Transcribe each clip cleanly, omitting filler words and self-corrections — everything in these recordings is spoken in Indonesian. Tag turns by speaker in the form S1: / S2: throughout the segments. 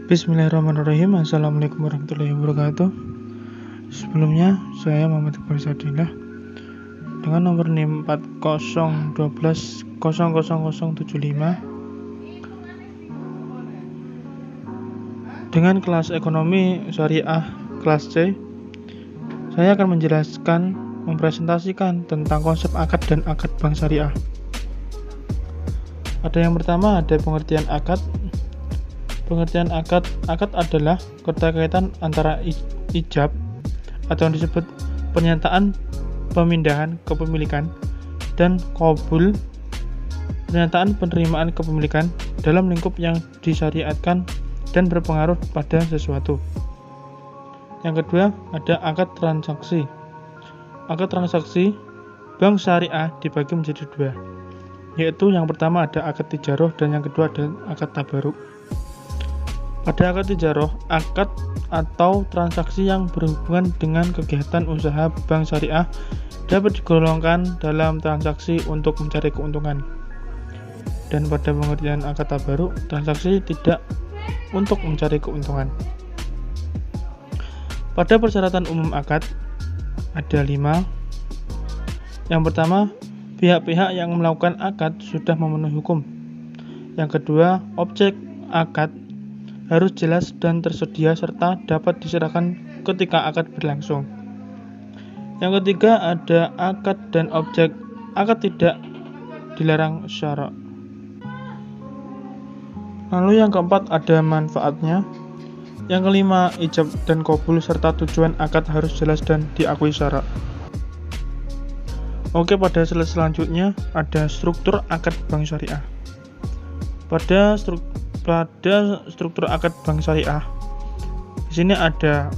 S1: Bismillahirrahmanirrahim. Assalamualaikum warahmatullahi wabarakatuh. Sebelumnya saya Muhammad Iqbal Sadillah dengan nomor NIM 4012000075 dengan kelas ekonomi syariah kelas C. Saya akan mempresentasikan tentang konsep akad dan akad bank syariah. Ada yang pertama, ada pengertian akad. Pengertian akad adalah keterkaitan antara ijab atau yang disebut pernyataan pemindahan kepemilikan dan qabul, pernyataan penerimaan kepemilikan dalam lingkup yang disyariatkan dan berpengaruh pada sesuatu. Yang kedua, ada akad transaksi. Akad transaksi bank syariah dibagi menjadi dua, yaitu yang pertama ada akad tijaroh dan yang kedua ada akad tabaruk. Pada akad tijaroh, akad atau transaksi yang berhubungan dengan kegiatan usaha bank syariah dapat digolongkan dalam transaksi untuk mencari keuntungan. Dan pada pengertian akad tabaruk, transaksi tidak untuk mencari keuntungan. Pada persyaratan umum akad ada 5. Yang pertama, pihak-pihak yang melakukan akad sudah memenuhi hukum. Yang kedua, objek akad harus jelas dan tersedia serta dapat diserahkan ketika akad berlangsung. Yang ketiga, ada akad dan objek akad tidak dilarang syarak. Lalu yang keempat, ada manfaatnya. Yang kelima, ijab dan qabul serta tujuan akad harus jelas dan diakui syarak. Oke, pada slide selanjutnya ada struktur akad bank syariah. Pada struktur akad bank syariah, di sini ada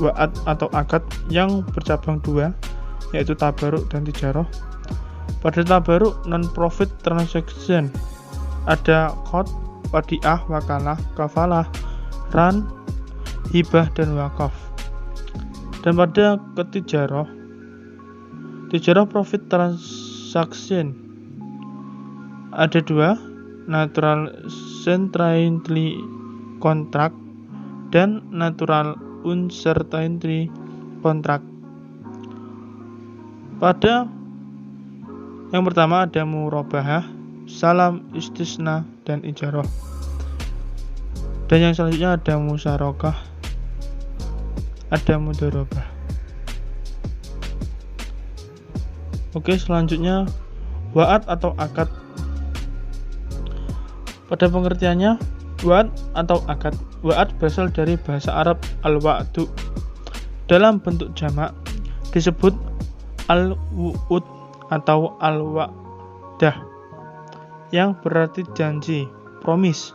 S1: wa'ad atau akad yang bercabang dua, yaitu tabaruk dan tijaroh. Pada tabaruk non-profit transaction ada qad, wadiah, wakalah, kafalah, ran, hibah, dan wakaf. Dan pada tijaroh profit transaction ada dua, natural certainty contract dan natural uncertainty contract. Pada yang pertama ada murabahah, salam, istisna, dan ijarah. Dan yang selanjutnya ada musyarakah, ada mudharabah. Oke, selanjutnya wa'ad atau akad. Pada pengertiannya, wa'ad atau akad. Wa'ad berasal dari bahasa Arab al-wa'du. Dalam bentuk jamak disebut al-wu'ud atau al-wa'dah, yang berarti janji, promise.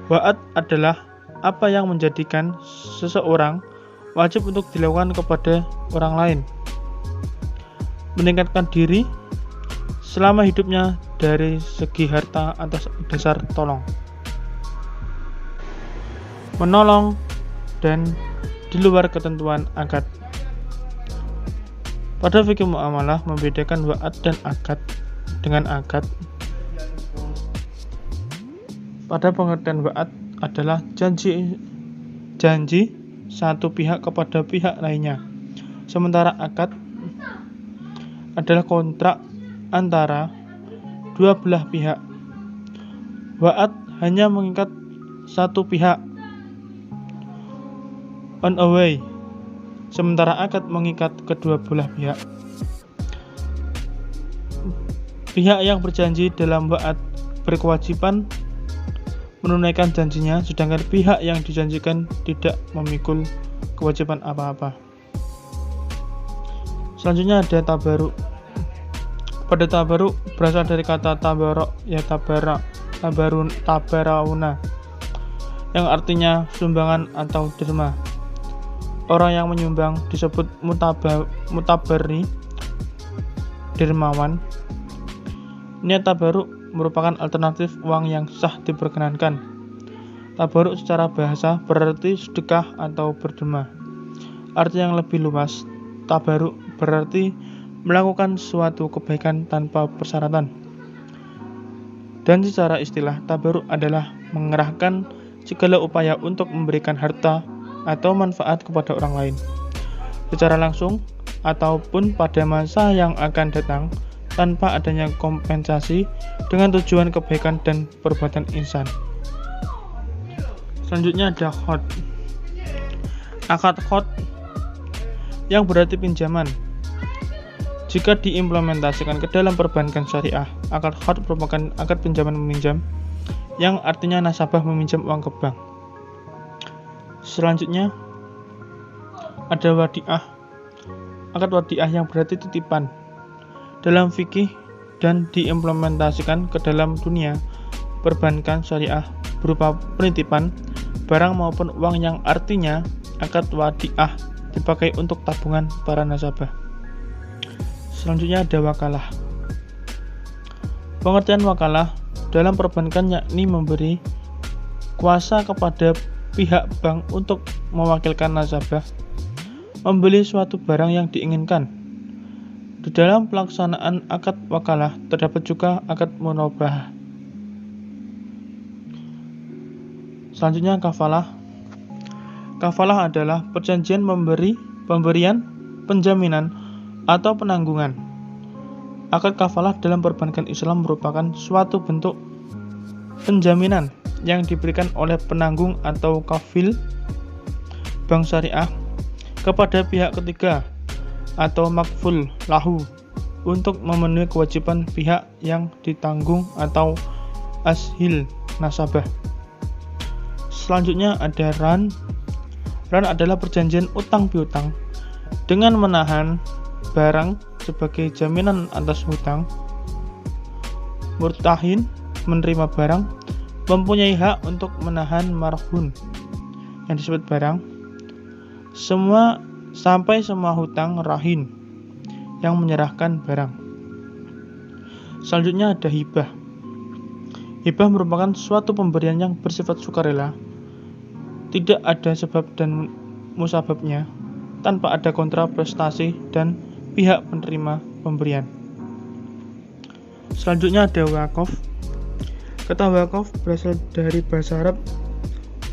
S1: Wa'ad adalah apa yang menjadikan seseorang wajib untuk dilakukan kepada orang lain, meningkatkan diri selama hidupnya dari segi harta atas dasar tolong, menolong, dan di luar ketentuan akad. Pada fikih muamalah membedakan wa'ad dan akad dengan akad. Pada pengertian wa'ad adalah janji satu pihak kepada pihak lainnya, sementara akad adalah kontrak antara dua belah pihak. Wa'ad hanya mengikat satu pihak on a way, sementara akad mengikat kedua belah pihak. Pihak yang berjanji dalam wa'ad berkewajiban menunaikan janjinya, sedangkan pihak yang dijanjikan tidak memikul kewajiban apa-apa. Selanjutnya ada tabaruk. Pada tabaruk berasal dari kata tabarok, ya tabarauna, yang artinya sumbangan atau derma. Orang yang menyumbang disebut mutabarri, dermawan. Niat tabaruk merupakan alternatif uang yang sah diperkenankan. Tabaruk secara bahasa berarti sedekah atau berderma. Arti yang lebih luas, tabaruk berarti melakukan suatu kebaikan tanpa persyaratan. Dan secara istilah, tabaruk adalah mengerahkan segala upaya untuk memberikan harta atau manfaat kepada orang lain, secara langsung ataupun pada masa yang akan datang, tanpa adanya kompensasi dengan tujuan kebaikan dan perbuatan ihsan. Selanjutnya ada khot. Akad khot yang berarti pinjaman. Jika diimplementasikan ke dalam perbankan syariah, akad khot merupakan akad pinjaman meminjam yang artinya nasabah meminjam uang ke bank. Selanjutnya ada wadiah. Akad wadiah yang berarti titipan dalam fikih dan diimplementasikan ke dalam dunia perbankan syariah berupa penitipan barang maupun uang yang artinya akad wadiah dipakai untuk tabungan para nasabah. Selanjutnya ada wakalah. Pengertian wakalah dalam perbankan yakni memberi kuasa kepada pihak bank untuk mewakilkan nasabah membeli suatu barang yang diinginkan. Di dalam pelaksanaan akad wakalah terdapat juga akad munabahah. Selanjutnya kafalah. Kafalah adalah perjanjian pemberian, penjaminan, atau penanggungan. Akad kafalah dalam perbankan Islam merupakan suatu bentuk penjaminan yang diberikan oleh penanggung atau kafil bank syariah kepada pihak ketiga atau makful lahu untuk memenuhi kewajiban pihak yang ditanggung atau ashil nasabah. Selanjutnya ada ran. Ran adalah perjanjian utang piutang dengan menahan barang sebagai jaminan atas hutang. Murtahin menerima barang mempunyai hak untuk menahan marhun yang disebut barang sampai semua hutang rahin yang menyerahkan barang. Selanjutnya ada hibah. Hibah merupakan suatu pemberian yang bersifat sukarela, tidak ada sebab dan musababnya, tanpa ada kontraprestasi dan pihak penerima pemberian. Selanjutnya ada wakaf. Kata wakaf berasal dari bahasa Arab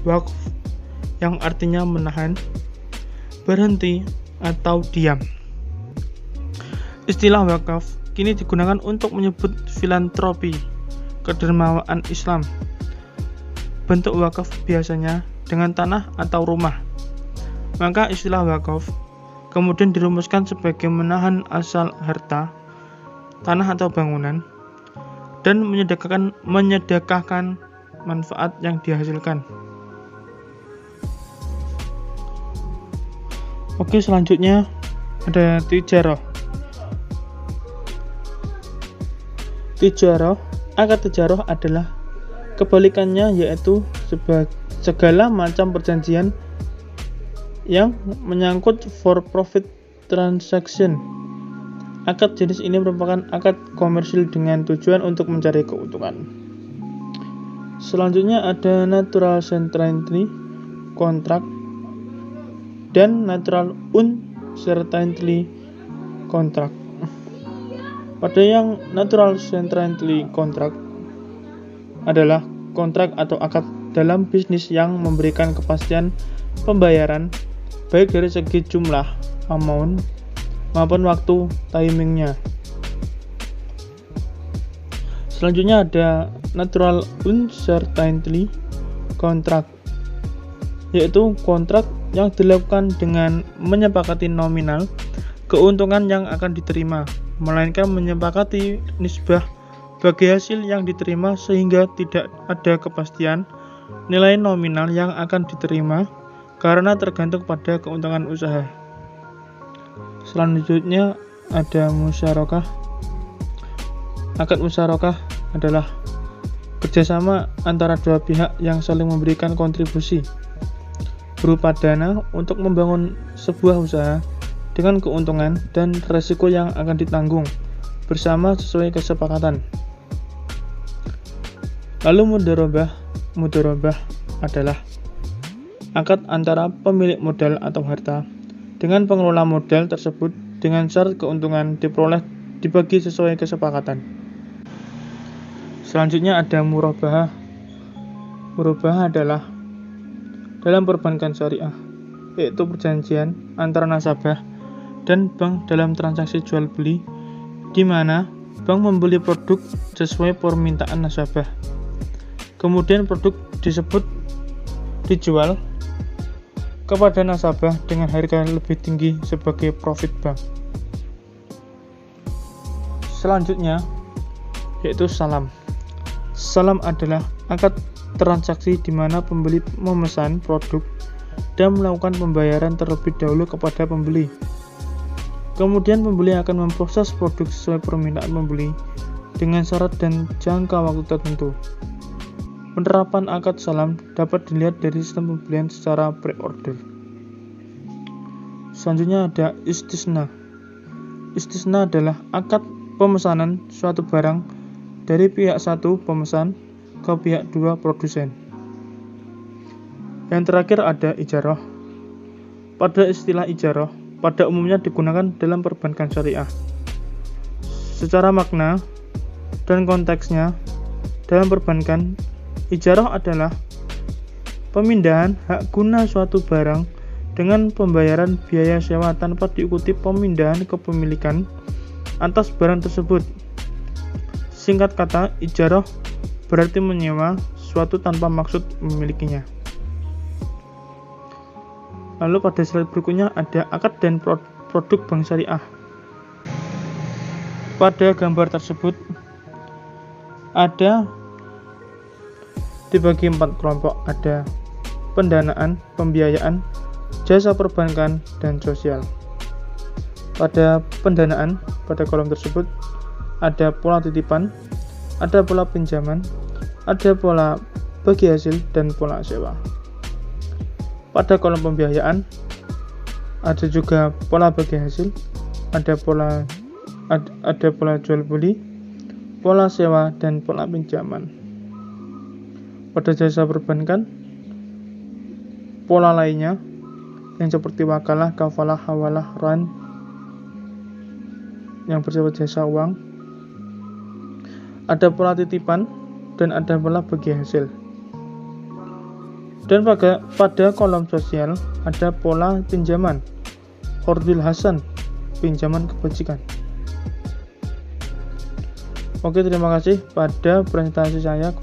S1: waqf yang artinya menahan, berhenti, atau diam. Istilah wakaf kini digunakan untuk menyebut filantropi, kedermawaan Islam. Bentuk wakaf biasanya dengan tanah atau rumah. Maka istilah wakaf kemudian dirumuskan sebagai menahan asal harta, tanah atau bangunan, dan menyedekahkan manfaat yang dihasilkan. Oke, selanjutnya ada tijarah. Akad tijarah adalah kebalikannya, yaitu segala macam perjanjian yang menyangkut for profit transaction. Akad jenis ini merupakan akad komersil dengan tujuan untuk mencari keuntungan. Selanjutnya ada natural certainty contract dan natural uncertainty contract. Pada yang natural certainty contract adalah kontrak atau akad dalam bisnis yang memberikan kepastian pembayaran baik dari segi jumlah, amount, maupun waktu timingnya. Selanjutnya ada natural uncertainty contract, yaitu kontrak yang dilakukan dengan menyepakati nominal keuntungan yang akan diterima, melainkan menyepakati nisbah bagi hasil yang diterima sehingga tidak ada kepastian nilai nominal yang akan diterima karena tergantung pada keuntungan usaha. Selanjutnya ada musyarakah. Akad musyarakah adalah kerjasama antara dua pihak yang saling memberikan kontribusi berupa dana untuk membangun sebuah usaha dengan keuntungan dan resiko yang akan ditanggung bersama sesuai kesepakatan. Lalu mudharabah adalah akad antara pemilik modal atau harta dengan pengelola modal tersebut dengan syarat keuntungan diperoleh dibagi sesuai kesepakatan. Selanjutnya ada murabahah. berubah adalah dalam perbankan syariah, yaitu perjanjian antara nasabah dan bank dalam transaksi jual beli, di mana bank membeli produk sesuai permintaan nasabah. Kemudian produk disebut dijual kepada nasabah dengan harga lebih tinggi sebagai profit bank. Selanjutnya yaitu salam. Salam adalah akad transaksi di mana pembeli memesan produk dan melakukan pembayaran terlebih dahulu kepada pembeli. Kemudian pembeli akan memproses produk sesuai permintaan pembeli dengan syarat dan jangka waktu tertentu. Penerapan akad salam dapat dilihat dari sistem pembelian secara pre-order. Selanjutnya ada istisna. Istisna adalah akad pemesanan suatu barang dari pihak satu pemesan ke pihak dua produsen. Yang terakhir ada ijarah. Pada istilah ijarah, pada umumnya digunakan dalam perbankan syariah. Secara makna dan konteksnya, dalam perbankan, ijarah adalah pemindahan hak guna suatu barang dengan pembayaran biaya sewa tanpa diikuti pemindahan kepemilikan atas barang tersebut. Singkat kata, ijarah berarti menyewa suatu tanpa maksud memilikinya. Lalu pada slide berikutnya ada akad dan produk bank syariah. Pada gambar tersebut ada dibagi 4 kelompok, ada pendanaan, pembiayaan, jasa perbankan, dan sosial. Pada pendanaan, pada kolom tersebut ada pola titipan, ada pola pinjaman, ada pola bagi hasil, dan pola sewa. Pada kolom pembiayaan ada juga pola bagi hasil, ada pola jual beli, pola sewa, dan pola pinjaman. Pada jasa perbankan, pola lainnya yang seperti wakalah, kafalah, hawalah, ran yang bersifat jasa uang, ada pola titipan, dan ada pola bagi hasil. Dan pada kolom sosial ada pola pinjaman, qardul hasan, pinjaman kebajikan. Oke, terima kasih pada presentasi saya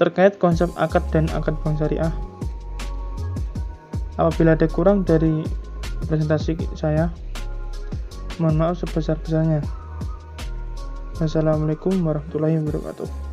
S1: terkait konsep akad dan akad bank syariah. Apabila ada kurang dari presentasi saya, mohon maaf sebesar-besarnya. Wassalamualaikum warahmatullahi wabarakatuh.